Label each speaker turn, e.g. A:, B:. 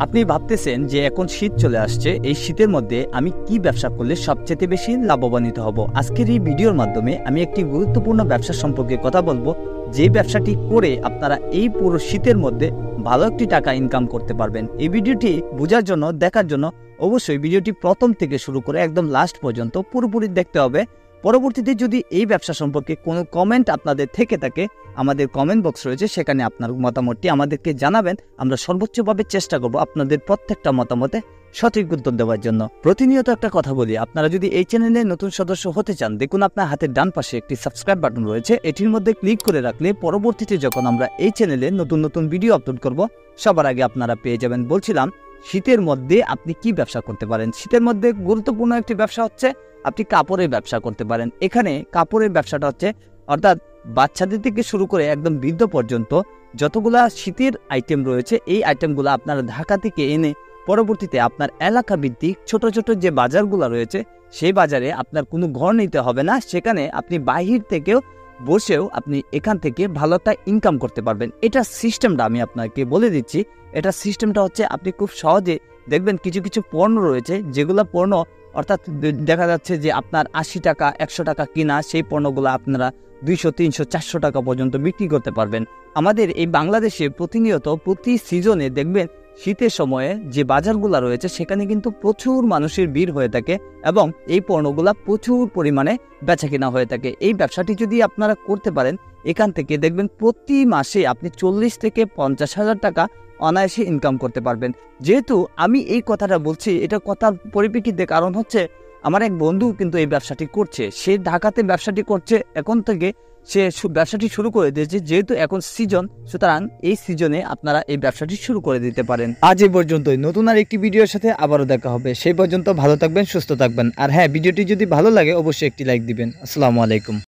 A: আপনি ভাবতেছেন যে এখন শীত চলে আসছে, এই শীতের মধ্যে আমি কি ব্যবসা করলে সবচেয়ে বেশি লাভবান্বিত হব। আজকের এই ভিডিওর মাধ্যমে আমি একটি গুরুত্বপূর্ণ ব্যবসা সম্পর্কে কথা বলবো, যে ব্যবসাটি করে আপনারা এই পুরো শীতের মধ্যে ভালো একটি টাকা ইনকাম করতে পারবেন। এই ভিডিওটি বোঝার জন্য, দেখার জন্য অবশ্যই ভিডিওটি প্রথম থেকে শুরু করে একদম লাস্ট পর্যন্ত পুরোপুরি দেখতে হবে। পরবর্তীতে যদি এই ব্যবসা সম্পর্কে কোনো কমেন্ট আপনাদের থেকে থাকে, আমাদের কমেন্ট বক্স রয়েছে, সেখানে আপনার মতামতটি আমাদেরকে জানাবেন। আমরা সর্বোচ্চভাবে চেষ্টা করব আপনাদের প্রত্যেকটা মতামতে সঠিক উত্তর দেওয়ার জন্য। প্রতিনিয়ত একটা কথা বলি, আপনারা যদি এই চ্যানেলে নতুন সদস্য হতে চান, দেখুন আপনার হাতের ডান পাশে একটি সাবস্ক্রাইব বাটন রয়েছে, এটির মধ্যে ক্লিক করে রাখলে পরবর্তীতে যখন আমরা এই চ্যানেলে নতুন নতুন ভিডিও আপলোড করব, সবার আগে আপনারা পেয়ে যাবেন। বলছিলাম, শীতের মধ্যে আপনি কি ব্যবসা করতে পারেন। শীতের মধ্যে গুরুত্বপূর্ণ একটি ব্যবসা হচ্ছে আপনি কাপড়ের ব্যবসা করতে পারেন। এখানে কাপড়ের ব্যবসাটা হচ্ছে, অর্থাৎ বাচ্চাদের থেকে শুরু করে একদম বৃদ্ধ পর্যন্ত যতগুলা শীতের আইটেম রয়েছে, এই আইটেমগুলো আপনারা ঢাকা থেকে এনে পরবর্তীতে আপনার এলাকা ভিত্তিক ছোট ছোট যে বাজারগুলো রয়েছে, সেই বাজারে আপনার কোনো ঘর নিতে হবে না, সেখানে আপনি বাহির থেকেও বসেও আপনি এখান থেকে ভালো একটা ইনকাম করতে পারবেন। এটা সিস্টেমটা আমি আপনাকে বলে দিচ্ছি। এটা সিস্টেমটা হচ্ছে, আপনি খুব সহজে দেখবেন কিছু কিছু পণ্য রয়েছে, যেগুলো পণ্য অর্থাৎ দেখা যাচ্ছে যে আপনার 80 টাকা 100 টাকা কিনা সেই পণ্যগুলো আপনারা 200 300 400 টাকা পর্যন্ত বিক্রি করতে পারবেন। আমাদের এই বাংলাদেশে প্রতিনিয়ত প্রতি সিজনে দেখবেন শীতের সময়ে যে বাজারগুলো রয়েছে, সেখানে কিন্তু প্রচুর মানুষের ভিড় হয়ে থাকে এবং এই পণ্যগুলা প্রচুর পরিমাণে বেচা কিনা হয়ে থাকে। এই ব্যবসাটি যদি আপনারা করতে পারেন, এখান থেকে দেখবেন প্রতি মাসে আপনি 40 থেকে 50 হাজার টাকা অনায়াসে ইনকাম করতে পারবেন। যেহেতু আমি এই কথাটা বলছি, এটা কথার পরিপ্রেক্ষিতে কারণ হচ্ছে, আমার এক বন্ধু কিন্তু এই ব্যবসাটি করছে, সে ঢাকাতে ব্যবসাটি করছে, এখন থেকে সে ব্যবসাটি শুরু করে দিয়েছে। যেহেতু এখন সিজন, সুতরাং এই সিজনে আপনারা এই ব্যবসাটি শুরু করে দিতে পারেন। আজ এই পর্যন্তই, নতুন আর একটি ভিডিওর সাথে আবারও দেখা হবে। সেই পর্যন্ত ভালো থাকবেন, সুস্থ থাকবেন। আর হ্যাঁ, ভিডিওটি যদি ভালো লাগে অবশ্যই একটি লাইক দিবেন। আসসালামু আলাইকুম।